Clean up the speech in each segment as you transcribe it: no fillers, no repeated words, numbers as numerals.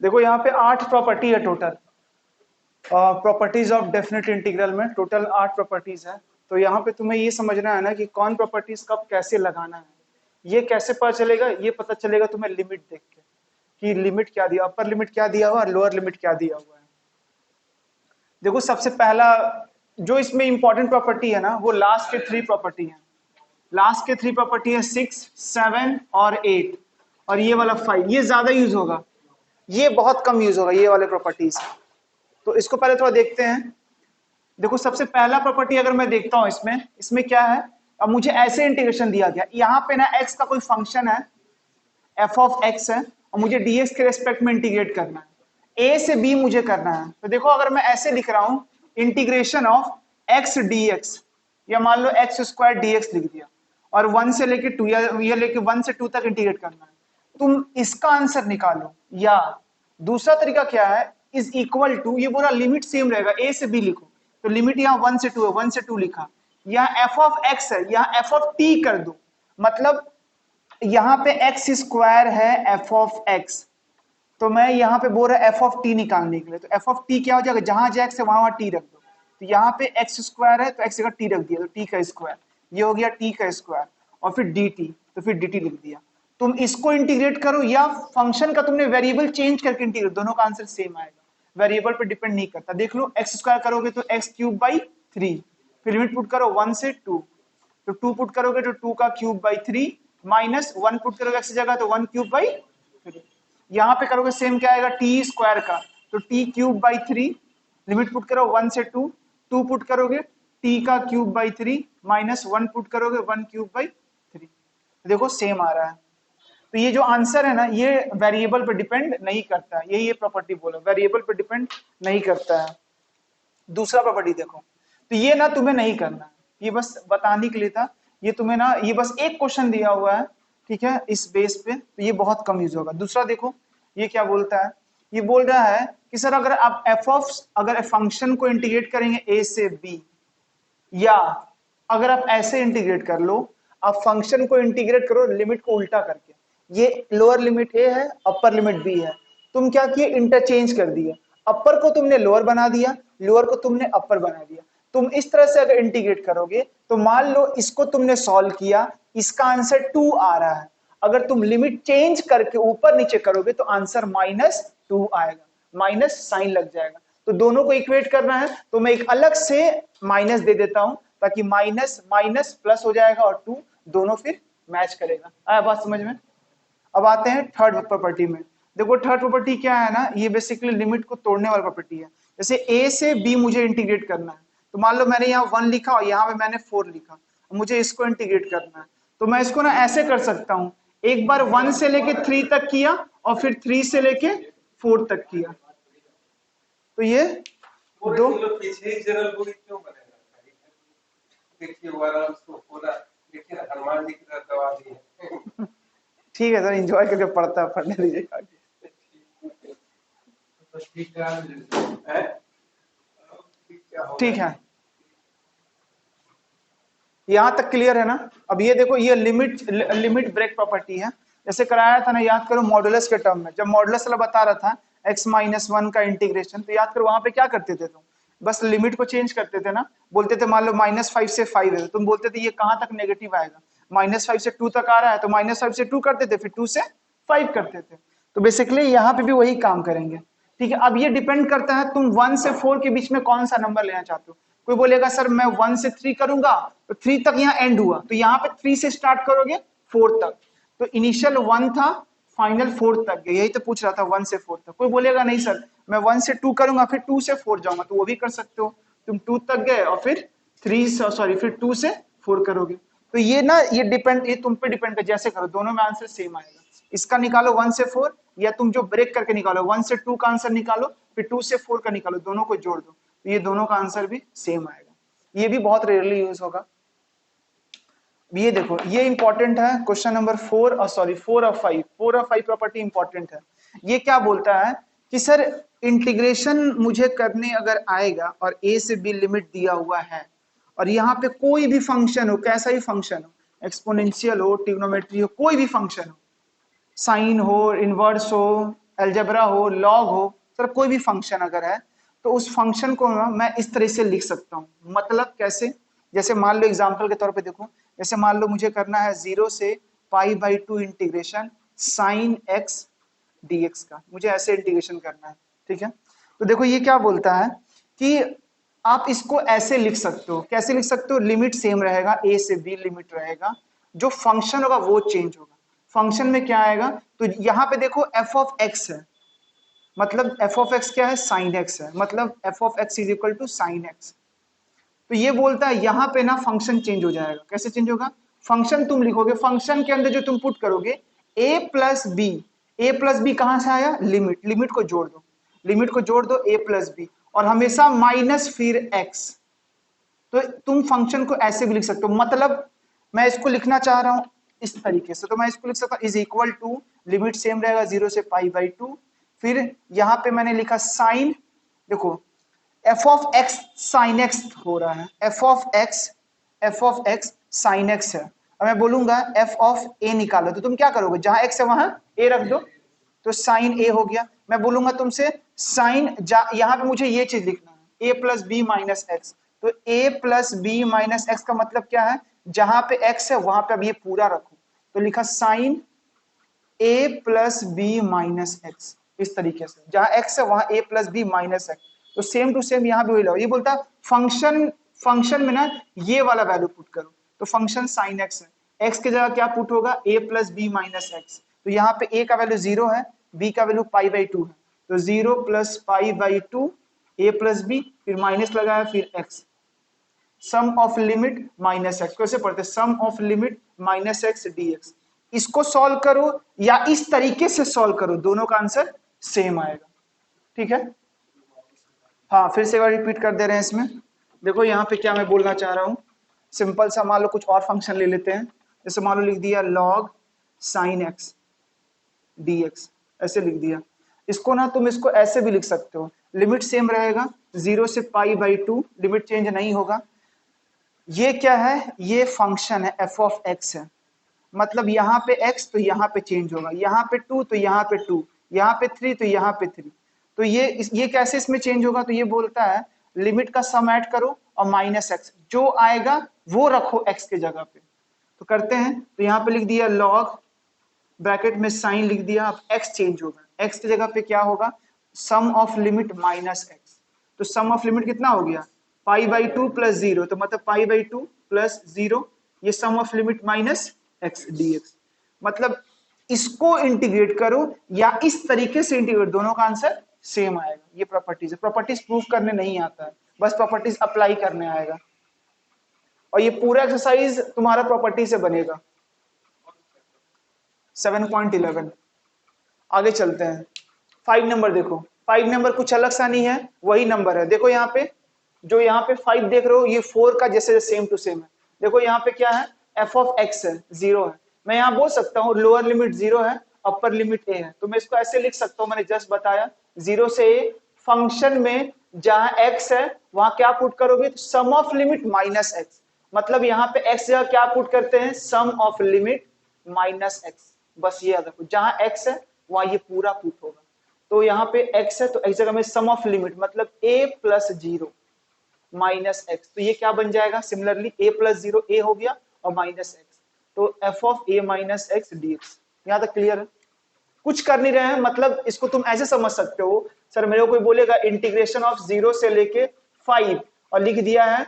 देखो यहाँ पे 8 प्रॉपर्टी है total, properties of definite integral में टोटल 8 प्रॉपर्टीज है। तो यहाँ पे तुम्हें ये समझना है ना कि कौन प्रॉपर्टीज कब कैसे लगाना है। ये कैसे पता चलेगा, ये पता चलेगा तुम्हें लिमिट देख के कि लिमिट क्या दिया, अपर लिमिट क्या दिया हुआ और लोअर लिमिट क्या दिया हुआ है। देखो सबसे पहला जो इसमें इंपॉर्टेंट प्रॉपर्टी है ना, वो लास्ट के 3 प्रॉपर्टी है। लास्ट के 3 प्रॉपर्टी है 6, 7 और 8, और ये वाला 5। ये ज्यादा यूज होगा, ये बहुत कम यूज होगा ये वाले प्रॉपर्टीज। तो इसको पहले थोड़ा देखते हैं। देखो सबसे पहला प्रॉपर्टी अगर मैं देखता हूं इसमें, इसमें क्या है, अब मुझे ऐसे इंटीग्रेशन दिया गया, यहाँ पे ना x का कोई फंक्शन है, f ऑफ x है, और मुझे dx के रेस्पेक्ट में इंटीग्रेट करना है, a से b मुझे करना है। तो देखो अगर मैं ऐसे लिख रहा हूं इंटीग्रेशन ऑफ x dx, या मान लो x स्क्वायर dx लिख दिया, और 1 से लेके 2 या लेके 1 से 2 तक इंटीग्रेट करना है, तुम इसका आंसर निकालो। या दूसरा तरीका क्या है, इज इक्वल टू, ये पूरा लिमिट सेम रहेगा, a से b लिखो, तो लिमिट यहाँ 1 से 2 है, 1 से 2 लिखा, यहाँ f ऑफ x है, यहाँ f ऑफ t कर दो, मतलब यहाँ पे x स्क्वायर है f ऑफ x, तो मैं यहाँ पे बोल रहा है f ऑफ t निकालने के लिए, तो f ऑफ t क्या हो जाएगा, जहां x है वहां t रख दो, तो यहाँ पे x स्क्वायर है तो x जगह t रख दिया, तो t का स्क्वायर, ये हो गया t का स्क्वायर, और फिर dt, तो फिर dt लिख दिया। तुम इसको इंटीग्रेट करो या फंक्शन का तुमने वेरिएबल चेंज करके इंटीग्रेट, दोनों का आंसर सेम आएगा, वेरिएबल पे डिपेंड नहीं करता। देख लो x स्क्वायर करोगे तो x क्यूब बाई 3, फिर लिमिट पुट करो 1 से 2, तो 2 पुट करोगे तो 2 का क्यूब बाई 3, माइनस 1 पुट करोगे x जगह तो 1 क्यूब बाई 3, यहाँ पे करोगे सेम क्या आएगा t स्क्वायर का, तो t cube by 3, limit put करो 1 से 2, 2 पुट करोगे t का क्यूब बाई 3, माइनस 1 पुट करोगे 1 क्यूब बाई 3, देखो सेम आ रहा है। तो ये जो आंसर है ना, ये वेरिएबल पे डिपेंड नहीं करता है, यही ये प्रॉपर्टी बोलो, वेरिएबल पे डिपेंड नहीं करता है। दूसरा प्रॉपर्टी देखो, तो ये ना तुम्हें नहीं करना है, ये बस बताने के लिए था, ये तुम्हें ना, ये बस एक क्वेश्चन दिया हुआ है, ठीक है, इस बेस पे, तो ये बहुत कम यूज होगा। दूसरा देखो ये क्या बोलता है, ये बोल रहा है कि सर अगर आप अगर फंक्शन को इंटीग्रेट करेंगे a से b, या अगर आप ऐसे इंटीग्रेट कर लो, आप फंक्शन को इंटीग्रेट करो लिमिट को उल्टा करके, ये लोअर लिमिट a है, अपर लिमिट b है, तुम क्या किए, इंटरचेंज कर दिए, अपर को तुमने लोअर बना दिया, लोअर को तुमने अपर बना दिया। तुम इस तरह से अगर इंटीग्रेट करोगे तो मान लो इसको तुमने सॉल्व किया, इसका आंसर 2 आ रहा है, अगर तुम लिमिट चेंज करके ऊपर नीचे करोगे तो आंसर -2 आएगा, माइनस साइन लग जाएगा। तो दोनों को इक्वेट करना है तो मैं एक अलग से माइनस दे देता हूं, ताकि माइनस माइनस प्लस हो जाएगा और 2 दोनों फिर मैच करेगा। आया बात समझ में? अब आते हैं थर्ड प्रॉपर्टी में। देखो थर्ड प्रॉपर्टी क्या है ना, ये बेसिकली लिमिट को तोड़ने वाली प्रॉपर्टी है। जैसे a से b मुझे इंटीग्रेट करना है, तो मान लो मैंने यहाँ 1 लिखा और यहाँ पे मैंने 4 लिखा, मुझे इसको इंटीग्रेट करना है, तो मैं इसको ना ऐसे कर सकता हूँ, एक बार 1 से लेके 3 तक किया और फिर 3 से लेके 4 तक किया, तो ये दो पीछे ही जनरल बुक क्यों बनेगा? देखिए वाला उसको पूरा देखिए हनुमान जी की तरह दवा दी है। ठीक है सर, एंजॉय करके पढ़ने दीजिए आगे। ठीक है, यहां तक क्लियर है ना? अब ये देखो, ये लिमिट ब्रेक प्रॉपर्टी है, जैसे कराया था ना, याद करो मॉडुलस के टर्म में, जब मॉडुलस वाला बता रहा था x-1 का इंटीग्रेशन, तो याद करो वहां पे क्या करते थे तुम, बस लिमिट को चेंज करते थे ना, बोलते थे मान लो -5 से 5 है, तुम बोलते थे ये कहां तक नेगेटिव आएगा, -5 से 2 तक आ रहा है तो -5 से 2 करते थे, फिर 2 से 5 करते थे। तो बेसिकली यहाँ पे भी वही काम करेंगे, ठीक है। अब ये डिपेंड करता है तुम 1 से 4 के बीच में कौन सा नंबर लेना चाहते हो। कोई बोलेगा सर मैं 1 से 3 करूंगा, तो 3 तक यहाँ एंड हुआ, तो यहाँ पे 3 से स्टार्ट करोगे 4 तक, तो इनिशियल 1 था, फाइनल 4 तक गया, यही तो पूछ रहा था 1 से 4 तक। कोई बोलेगा नहीं सर मैं 1 से 2 करूंगा फिर 2 से 4 जाऊंगा, तो वो भी कर सकते हो, तुम 2 तक गए और फिर 2 से 4 करोगे। तो ये ना, ये तुम पे डिपेंड कर, जैसे करो दोनों में आंसर सेम आएगा। इसका निकालो 1 से 4, या तुम जो ब्रेक करके निकालो 1 से 2 का आंसर निकालो, फिर 2 से 4 का निकालो, दोनों को जोड़ दो, तो ये दोनों का आंसर भी सेम आएगा। ये भी बहुत रेयरली यूज होगा। ये देखो ये इंपॉर्टेंट है, क्वेश्चन नंबर 4 और 5 प्रॉपर्टी इंपॉर्टेंट है। ये क्या बोलता है कि सर इंटीग्रेशन मुझे करने अगर आएगा और a से b लिमिट दिया हुआ है, और यहाँ पे कोई भी फंक्शन हो, कैसा ही फंक्शन हो, एक्सपोनेंशियल हो, ट्रिग्नोमेट्री हो, कोई भी फंक्शन हो, साइन हो, इनवर्स हो, अलजेब्रा हो, लॉग हो, सर कोई भी फंक्शन अगर है तो उस फंक्शन को ना मैं इस तरह से लिख सकता हूँ। मतलब कैसे, जैसे मान लो एग्जांपल के तौर पे देखो, जैसे मान लो मुझे करना है 0 से π/2 इंटीग्रेशन साइन एक्स dx का, मुझे ऐसे इंटीग्रेशन करना है, ठीक है। तो देखो ये क्या बोलता है कि आप इसको ऐसे लिख सकते हो, कैसे लिख सकते हो, लिमिट सेम रहेगा, a से b लिमिट रहेगा, जो फंक्शन होगा वो चेंज होगा। फंक्शन में क्या आएगा, तो यहाँ पे देखो f ऑफ x है, मतलब f ऑफ x क्या है, साइन x है, मतलब f of x is equal to sine x। तो ये बोलता है यहाँ पे ना फंक्शन चेंज हो जाएगा। कैसे चेंज होगा, फंक्शन तुम लिखोगे, फंक्शन के अंदर जो तुम पुट करोगे a plus B, A plus B कहां से आया, लिमिट, लिमिट को जोड़ दो, लिमिट को जोड़ दो a प्लस बी, और हमेशा माइनस फिर x। तो तुम फंक्शन को ऐसे भी लिख सकते हो, मतलब मैं इसको लिखना चाह रहा हूं इस तरीके से, तो मैं इसको लिख सकता हूं is equal to, limit same रहेगा 0 से π/2, फिर यहां पे मैंने लिखा साइन, देखो f of x sine x हो रहा है, f of x sine x है, और मैं बोलूंगा f ऑफ a निकालो, तो तुम क्या करोगे, जहां x है वहां a रख दो, तो साइन a हो गया। मैं बोलूंगा तुमसे साइन, यहां पे मुझे ये चीज लिखना है, a plus B minus X, तो a plus B minus X का मतलब क्या है, जहां पे x है वहां पे अब ये पूरा रखो, तो लिखा sine a plus B minus X, इस तरीके से, जहां x है वहां a plus B minus X. तो सेम टू सेम यहाँ पे वही लो, ये बोलता है फंक्शन में ना ये वाला वैल्यू पुट करो, तो फंक्शन साइन एक्स है, x की जगह क्या पुट होगा, a plus B minus X, तो यहाँ पे a का वैल्यू 0 है, b का वैल्यू π/2 है, तो 0 प्लस π/2 a प्लस बी, फिर माइनस लगाया, फिर x, sum of limit minus x, कैसे पढ़ते, sum of limit minus x dx। इसको सॉल्व करो या इस तरीके से सॉल्व करो, दोनों का आंसर सेम आएगा, ठीक है। हाँ फिर से एक बार रिपीट कर दे रहे हैं इसमें, देखो यहाँ पे क्या मैं बोलना चाह रहा हूँ, सिंपल सा मान लो कुछ और फंक्शन ले लेते हैं, जैसे मान लो लिख दिया लॉग साइन एक्स dx, ऐसे लिख दिया। इसको ना तुम इसको ऐसे भी लिख सकते हो, लिमिट सेम रहेगा 0 से π/2, लिमिट चेंज नहीं होगा। ये क्या है, ये फंक्शन है f ऑफ x है, मतलब यहाँ पे x तो यहाँ पे चेंज होगा, यहाँ पे 2 तो यहाँ पे 2, यहाँ पे 3 तो यहाँ पे 3, तो ये कैसे इसमें चेंज होगा, तो ये बोलता है लिमिट का सम ऐड करो और माइनस एक्स, जो आएगा वो रखो x के जगह पे। तो करते हैं, तो यहाँ पे लिख दिया लॉग, ब्रैकेट में साइन लिख दिया, अब x चेंज होगा, x की जगह पे क्या होगा, सम ऑफ लिमिट माइनस एक्स, तो सम ऑफ लिमिट कितना हो गया, π/2 प्लस 0, तो मतलब π/2 प्लस 0, ये sum of limit minus x dx। मतलब इसको इंटीग्रेट करो या इस तरीके से इंटीग्रेट, दोनों का आंसर सेम आएगा। ये प्रॉपर्टीज है, प्रॉपर्टीज प्रूफ करने नहीं आता है, बस प्रॉपर्टीज अप्लाई करने आएगा, और ये पूरा एक्सरसाइज तुम्हारा प्रॉपर्टी से बनेगा। 7.11 आगे चलते हैं, 5 नंबर देखो, 5 नंबर कुछ अलग सा नहीं है, वही नंबर है। देखो यहाँ पे जो यहाँ पे 5 देख रहे हो, ये 4 का जैसे सेम टू सेम है। देखो यहाँ पे क्या है, f ऑफ x है, 0 है, मैं यहाँ बोल सकता हूँ लोअर लिमिट 0 है, अपर लिमिट a है, तो मैं इसको ऐसे लिख सकता हूँ, मैंने जस्ट बताया 0 से a, फंक्शन में जहां x है वहां क्या पुट करोगे, सम ऑफ लिमिट माइनस एक्स, मतलब यहाँ पे x जगह क्या पुट करते हैं, सम ऑफ लिमिट माइनस एक्स, बस ये याद रखो, जहां x है वहां ये पूरा पुट होगा। तो यहाँ पे x है तो x जगह में सम ऑफ लिमिट, मतलब a प्लस 0 माइनस एक्स, तो ये क्या बन जाएगा, सिमिलरली a प्लस 0 a हो गया और माइनस एक्स, तो f of a minus x dx। यहाँ तक क्लियर है, कुछ कर नहीं रहे हैं, मतलब इसको तुम ऐसे समझ सकते हो, सर मेरे को कोई बोलेगा इंटीग्रेशन ऑफ 0 से लेके 5 और लिख दिया है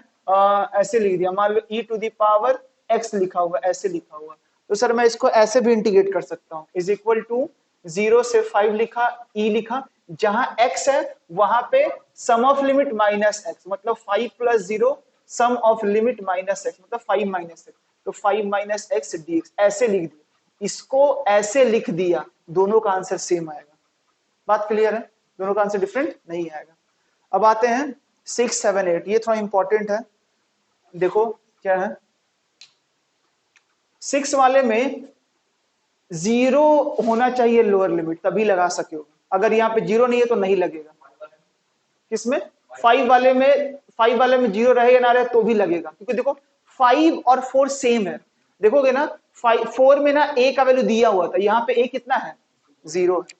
ऐसे लिख दिया, मान लो e to the power x लिखा हुआ, ऐसे लिखा हुआ, तो सर मैं इसको ऐसे भी इंटीग्रेट कर सकता हूँ, इज इक्वल टू 0 से 5 लिखा, e लिखा, जहां x है वहां पे sum of limit minus X, मतलब 5 plus 0 sum of limit minus X, मतलब 5 माइनस एक्स, तो 5 माइनस एक्स dx, ऐसे लिख दिया, इसको ऐसे लिख दिया, दोनों का आंसर सेम आएगा। बात क्लियर है, दोनों का आंसर डिफरेंट नहीं आएगा। अब आते हैं 6, 7, 8, ये थोड़ा इंपॉर्टेंट है, देखो क्या है, 6 वाले में 0 होना चाहिए लोअर लिमिट, तभी लगा सके हो, अगर यहाँ पे 0 नहीं है तो नहीं लगेगा। किसमें, 5 वाले में 0 रहे या ना रहे तो भी लगेगा, क्योंकि देखो 5 और 4 सेम है, देखोगे ना 4 में ना a का वैल्यू दिया हुआ था, यहाँ पे a कितना है, 0 है,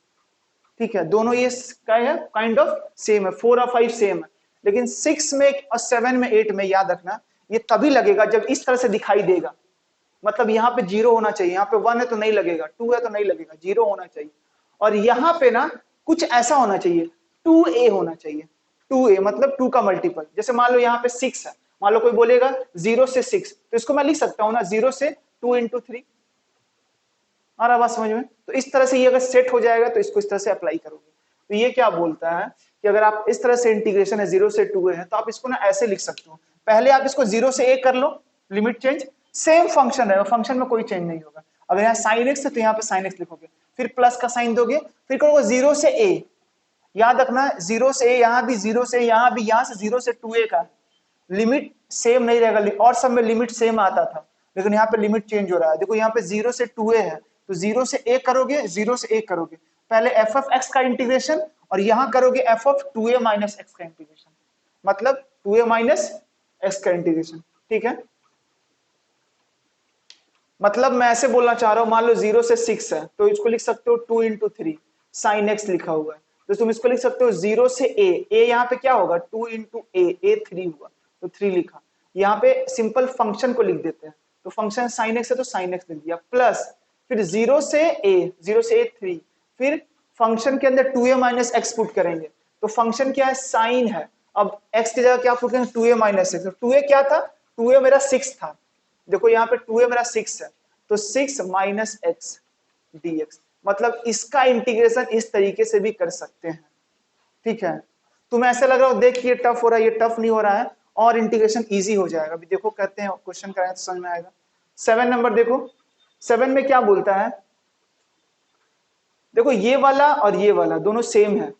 ठीक है, दोनों ये क्या है, काइंड ऑफ सेम है, 4 और 5 सेम है, लेकिन 6 में और 7 में 8 में याद रखना ये तभी लगेगा जब इस तरह से दिखाई देगा। मतलब यहाँ पे 0 होना चाहिए, यहाँ पे 1 है तो नहीं लगेगा, 2 है तो नहीं लगेगा, 0 होना चाहिए। और यहाँ पे ना कुछ ऐसा होना चाहिए, 2a होना चाहिए, 2a मतलब 2 का मल्टीपल। जैसे मान लो यहाँ पे 6 है, मान लो कोई बोलेगा 0 से 6, तो इसको मैं लिख सकता हूँ ना 0 से 2 into 3। आ रहा बात समझ में? तो इस तरह से ये अगर सेट हो जाएगा तो इसको इस तरह से अप्लाई करोगे। तो ये क्या बोलता है कि अगर आप इस तरह से इंटीग्रेशन है 0 से 2a है, तो आप इसको ना ऐसे लिख सकते हो, पहले आप इसको 0 से a कर लो, लिमिट चेंज, सेम फंक्शन रहेगा, फंक्शन में कोई चेंज नहीं होगा। अगर यहाँ sin x है तो यहाँ पे sin x लिखोगे, फिर प्लस का साइन दोगे, फिर करोगे 0 से a, याद रखना 0 से a, यहाँ भी 0 से, यहाँ भी, यहाँ से 0 से 2a का लिमिट सेम नहीं रहेगा, और सब में लिमिट सेम आता था, लेकिन यहाँ पे लिमिट चेंज हो रहा है। देखो यहाँ पे 0 से 2a है, तो 0 से a करोगे, 0 से a करोगे, पहले f of x का इंटीग्रेशन और यहाँ करोगे f of 2a minus x का इंटीग्रेशन, मतलब 2a माइनस x का इंटीग्रेशन। ठीक है, मतलब मैं ऐसे बोलना चाह रहा हूं, मान लो 0 से 6 है तो इसको लिख सकते हो 2 into 3 sin x लिखा हुआ है, तो तुम इसको लिख सकते हो 0 से a यहाँ पे क्या होगा 2 into a 3 हुआ, तो 3 लिखा। यहाँ पे सिंपल फंक्शन को लिख देते हैं, तो फंक्शन sin x है तो sin x लिख दिया, प्लस फिर 0 से a 3, फिर फंक्शन के अंदर 2a माइनस एक्स पुट करेंगे, तो फंक्शन क्या है साइन है, अब x की जगह क्या पुट करेंगे 2a माइनस एक्स, 2a क्या था, 2a मेरा 6 था, देखो यहाँ पे 2a मेरा 6 है, तो 6 माइनस एक्स dx, मतलब इसका इंटीग्रेशन इस तरीके से भी कर सकते हैं। ठीक है, तुम्हें ऐसा लग रहा हो देख ये टफ हो रहा है, ये टफ नहीं हो रहा है, और इंटीग्रेशन इजी हो जाएगा। अभी देखो करते हैं, क्वेश्चन कराएं तो समझ में आएगा। 7 नंबर देखो, 7 में क्या बोलता है, देखो ये वाला और ये वाला दोनों सेम है,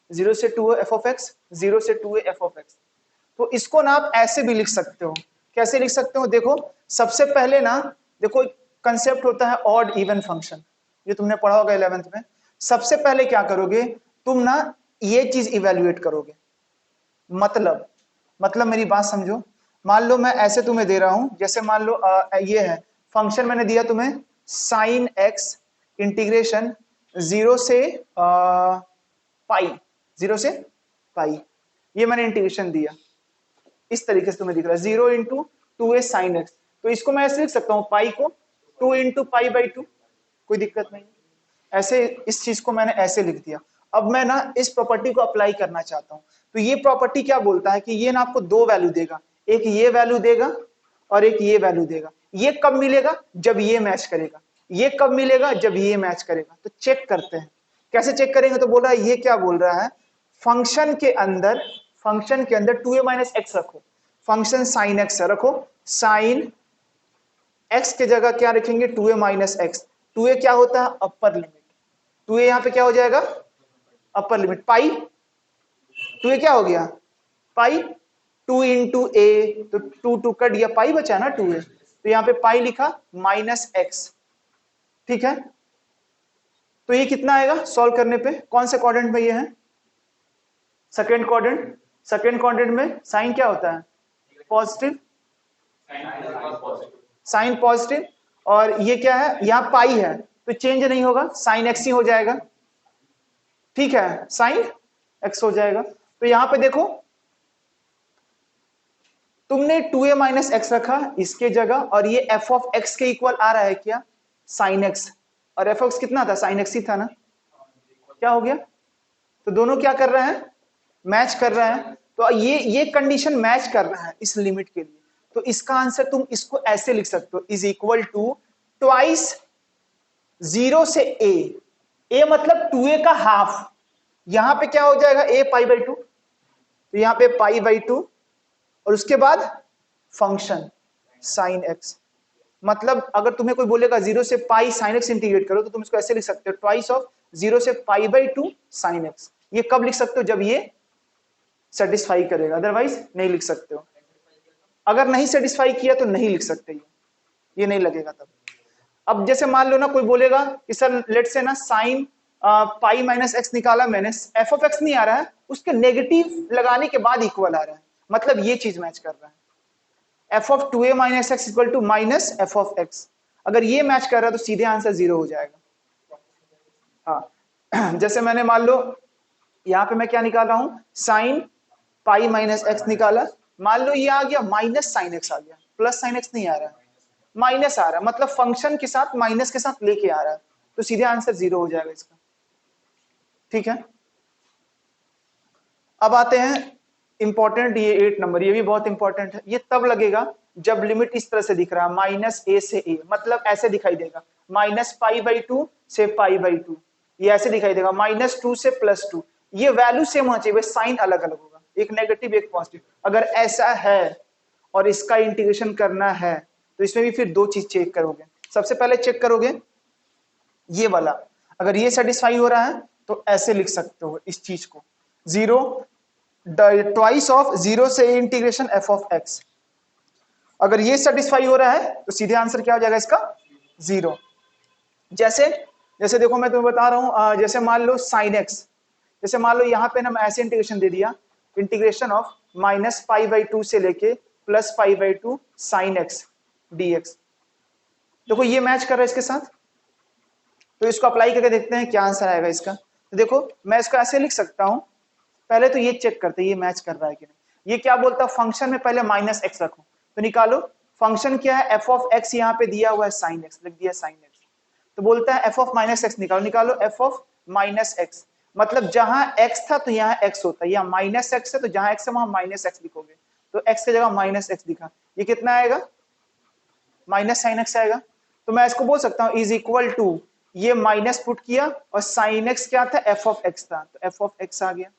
0 से 2 f of x, 0 से 2 f of x, तो इसको ना आप ऐसे भी लिख सकते हो। कैसे लिख सकते हो, देखो सबसे पहले ना, देखो कंसेप्ट होता है ऑड इवन फंक्शन, ये तुमने पढ़ा होगा 11th में। सबसे पहले क्या करोगे तुम ना, ये चीज इवेल्युएट करोगे, मतलब मेरी बात समझो, मान लो मैं ऐसे तुम्हें दे रहा हूं, जैसे मान लो ये है फंक्शन मैंने दिया तुम्हें sin x इंटीग्रेशन 0 से पाई, 0 से पाई, ये मैंने इंटीग्रेशन दिया, इस तरीके से तुम्हें दिख रहा है 0 into 2a sin x, तो इसको मैं ऐसे लिख सकता हूं पाई को 2 into पाई बाई 2, कोई दिक्कत नहीं, ऐसे इस चीज को मैंने ऐसे लिख दिया। अब मैं ना इस प्रॉपर्टी को अप्लाई करना चाहता हूं, तो ये प्रॉपर्टी क्या बोलता है कि ये ना आपको दो वैल्यू देगा, एक ये वैल्यू देगा और एक ये वैल्यू देगा। ये कब मिलेगा, जब ये मैच करेगा, ये कब मिलेगा, जब ये मैच करेगा। तो चेक करते हैं कैसे चेक करेंगे, तो बोल रहा है, ये क्या बोल रहा है, फंक्शन के अंदर 2a माइनस एक्स रखो, फंक्शन साइन एक्स रखो, साइन एक्स के जगह क्या रखेंगे 2a माइनस एक्स, 2a क्या होता है अपर लिमिट, 2a यहां पे क्या हो जाएगा अपर लिमिट, पाई 2a क्या हो गया पाई, 2 into a, तो 2 कट गया, पाई बचा ना 2a, तो यहाँ पे पाई लिखा माइनस एक्स। ठीक है, तो ये कितना आएगा सॉल्व करने पे, कौन से क्वाड्रेंट में ये है, सेकेंड क्वाड्रेंट, सेकेंड क्वाड्रेंट में साइन क्या होता है पॉजिटिव, साइन पॉजिटिव, और ये क्या है यहाँ पाई है तो चेंज नहीं होगा, साइन एक्स ही हो जाएगा। ठीक है, साइन एक्स हो जाएगा, तो यहां पे देखो तुमने 2a माइनस एक्स रखा इसके जगह, और ये f ऑफ x के इक्वल आ रहा है क्या साइन एक्स, और f ऑफ x कितना था साइन एक्स ही था ना, क्या हो गया, तो दोनों क्या कर रहे हैं मैच कर रहे हैं, तो ये कंडीशन मैच कर रहा है इस लिमिट के लिए, तो इसका आंसर तुम इसको ऐसे लिख सकते हो, इज इक्वल टू ट्वाइस 0 से a मतलब 2a का हाफ, यहां पे क्या हो जाएगा a पाई बाई 2, तो यहां पे पाई बाई 2, और उसके बाद फंक्शन साइन एक्स, मतलब अगर तुम्हें कोई बोलेगा 0 से पाई साइन एक्स इंटीग्रेट करो, तो तुम इसको ऐसे लिख सकते हो ट्वाइस ऑफ 0 से पाई बाई 2 साइन एक्स। ये कब लिख सकते हो, जब ये सेटिस्फाई करेगा, अदरवाइज नहीं लिख सकते हो, अगर नहीं सेटिस्फाई किया तो नहीं लिख सकते, ये नहीं लगेगा तब। अब जैसे मान लो ना कोई बोलेगा कि सर लेट से ना साइन पाई माइनस एक्स निकाला मैंने, एफ ऑफ एक्स नहीं आ रहा है, उसके नेगेटिव लगाने के बाद इक्वल आ रहा है, मतलब ये चीज मैच कर रहा है, F of 2a minus X equal to minus F of X, अगर ये मैच कर रहा है तो सीधे आंसर 0 हो जाएगा। हाँ, जैसे मैंने मान लो यहाँ पे मैं क्या निकाल रहा हूँ, साइन पाई माइनस एक्स निकाला, मान लो ये आ गया माइनस साइन एक्स आ गया, प्लस साइन एक्स नहीं आ रहा है, माइनस आ रहा है, मतलब फंक्शन के साथ माइनस के साथ लेके आ रहा है, तो सीधे आंसर 0 हो जाएगा इसका। ठीक है, अब आते हैं इंपॉर्टेंट, ये 8 नंबर, ये भी बहुत इंपॉर्टेंट है। ये तब लगेगा जब लिमिट इस तरह से दिख रहा है, माइनस ए से ए, मतलब ऐसे दिखाई देगा, माइनस पाई बाई 2 से पाई बाई 2, ये ऐसे दिखाई देगा, माइनस 2 से प्लस 2, ये वैल्यू सेम होना चाहिए, साइन अलग अलग होगा, एक नेगेटिव एक पॉजिटिव। अगर ऐसा है और इसका इंटीग्रेशन करना है तो इसमें भी फिर दो चीज चेक करोगे। सबसे पहले चेक करोगे ये वाला, अगर ये सेटिस्फाई हो रहा है तो ऐसे लिख सकते हो इस चीज को, 0 ट्वाइस ऑफ 0 से इंटीग्रेशन एफ ऑफ एक्स। अगर ये सेटिस्फाई हो रहा है तो सीधे आंसर क्या हो जाएगा इसका, 0। जैसे जैसे देखो मैं तुम्हें बता रहा हूं, जैसे मान लो साइन एक्स, जैसे मान लो यहाँ पे ना मैं ऐसे इंटीग्रेशन दे दिया, integration of minus pi by 2 से लेके plus pi by 2 sine x D x. देखो ये मैच कर रहा है इसके साथ, तो इसको अप्लाई करके देखते हैं क्या आंसर आएगा इसका। तो देखो मैं इसको ऐसे लिख सकता हूं, पहले तो ये चेक करते हैं ये मैच कर रहा है कि नहीं। ये क्या बोलता है, फंक्शन में पहले माइनस एक्स रखो, तो निकालो फंक्शन क्या है, एफ ऑफ एक्स, यहाँ पे दिया हुआ है साइन एक्स, लिख दिया साइन एक्स, तो बोलता है एफ ऑफ माइनस एक्स निकालो, निकालो एफ ऑफ माइनस एक्स, मतलब जहां एक्स था तो यहाँ एक्स होता है, यहाँ माइनस एक्स है तो जहां एक्स है वहां माइनस एक्स लिखोगे, तो एक्स की जगह माइनस एक्स लिखा, ये कितना आएगा, माइनस साइन एक्स आएगा। तो मैं इसको बोल सकता हूँ इज इक्वल टू, ये माइनस पुट किया और साइन एक्स क्या था, एफ ऑफ एक्स था, तो एफ ऑफ एक्स आ गया,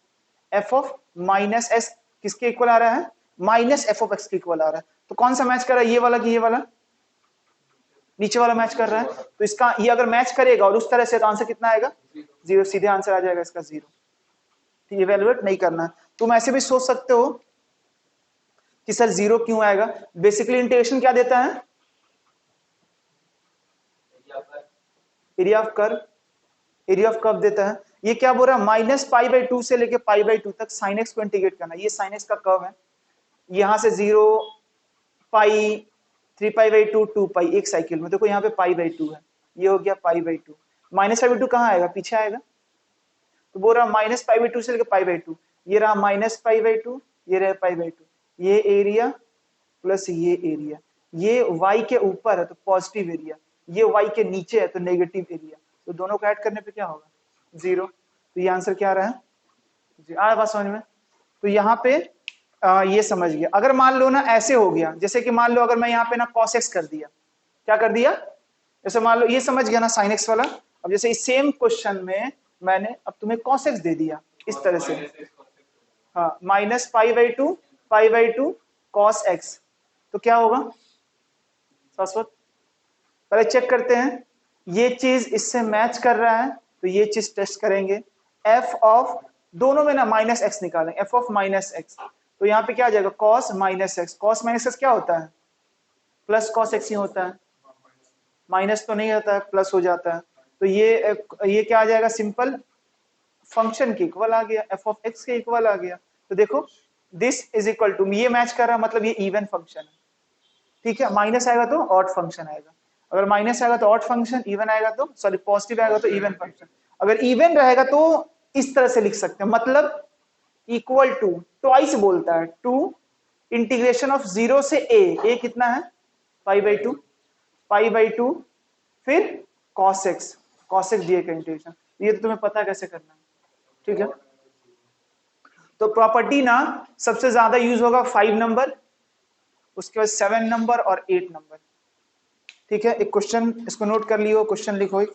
एफ ऑफ माइनस एक्स किसके इक्वल आ रहा है, माइनस एफ ऑफ एक्स के इक्वल आ रहा है। तो कौन सा मैच कर रहा है, ये वाला कि ये वाला, नीचे वाला मैच कर रहा है, तो इसका ये अगर मैच करेगा और उस तरह से तो आंसर कितना आएगा, 0, सीधे आंसर आ जाएगा इसका 0। ठीक, इवेलुएट नहीं करना है। तुम ऐसे भी सोच सकते हो कि सर 0 क्यों आएगा, बेसिकली इंटीग्रेशन क्या देता है, area of curve, area of curve देता है। ये क्या बोल रहा है, माइनस पाई बाई 2 से लेके पाई बाई 2 तक साइन एक्स को इंटीग्रेट करना, ये साइन एक्स का कर्व है, यहां से 0 पाई 3 पाई बाई 2 2 पाई एक साइकिल में, देखो यहाँ पे पाई बाई 2 है, ये हो गया pi by 2, minus pi by 2 कहाँ आएगा, पीछे आएगा, तो बोल रहा माइनस पाई बाई 2 से लेके पाई बाई 2, ये रहा माइनस पाई बाई 2, ये रहा पाई बाई 2, ये एरिया प्लस ये एरिया, ये y के ऊपर है तो पॉजिटिव एरिया, ये y के नीचे है तो नेगेटिव एरिया, तो दोनों को ऐड करने पे क्या होगा, 0। तो ये आंसर क्या आ रहा है, आ बात समझ में। तो यहाँ पे ये समझ गया। अगर मान लो ना ऐसे हो गया, जैसे कि मान लो अगर मैं यहाँ पे ना cos x कर दिया, क्या कर दिया, जैसे मान लो ये समझ गया ना साइन x वाला, अब जैसे इस सेम क्वेश्चन में मैंने अब तुम्हें cos x दे दिया इस तरह से, हाँ minus pi by 2 cos x, तो क्या होगा शाश्वत, पहले चेक करते हैं ये चीज इससे मैच कर रहा है, तो ये चीज टेस्ट करेंगे, एफ ऑफ दोनों में ना माइनस एक्स निकालेंगे, एफ ऑफ माइनस एक्स, तो यहाँ पे क्या आ जाएगा cos minus x, cos minus x क्या होता है, प्लस कॉस एक्स ही होता है, माइनस तो नहीं होता है, प्लस हो जाता है, तो ये क्या आ जाएगा, सिंपल फंक्शन के इक्वल आ गया, एफ ऑफ एक्स के इक्वल आ गया। तो देखो दिस इज इक्वल टू, ये मैच कर रहा है, मतलब ये इवन फंक्शन है, ठीक है, माइनस आएगा तो ऑड फंक्शन आएगा, अगर माइनस आएगा तो ऑड फंक्शन, इवन आएगा तो सॉरी पॉजिटिव आएगा तो इवन फंक्शन, अगर इवन रहेगा तो इस तरह से लिख सकते हैं, मतलब इक्वल टू ट्वाइस बोलता है, टू इंटीग्रेशन ऑफ 0 से ए कितना है पाई बाई 2 फिर cos x दिए का इंटीग्रेशन, ये तो तुम्हें पता है कैसे करना है, ठीक है। तो प्रॉपर्टी ना सबसे ज्यादा यूज होगा 5 नंबर, उसके बाद 7 नंबर और 8 नंबर, ठीक है। एक क्वेश्चन इसको नोट कर लियो, क्वेश्चन लिखो एक,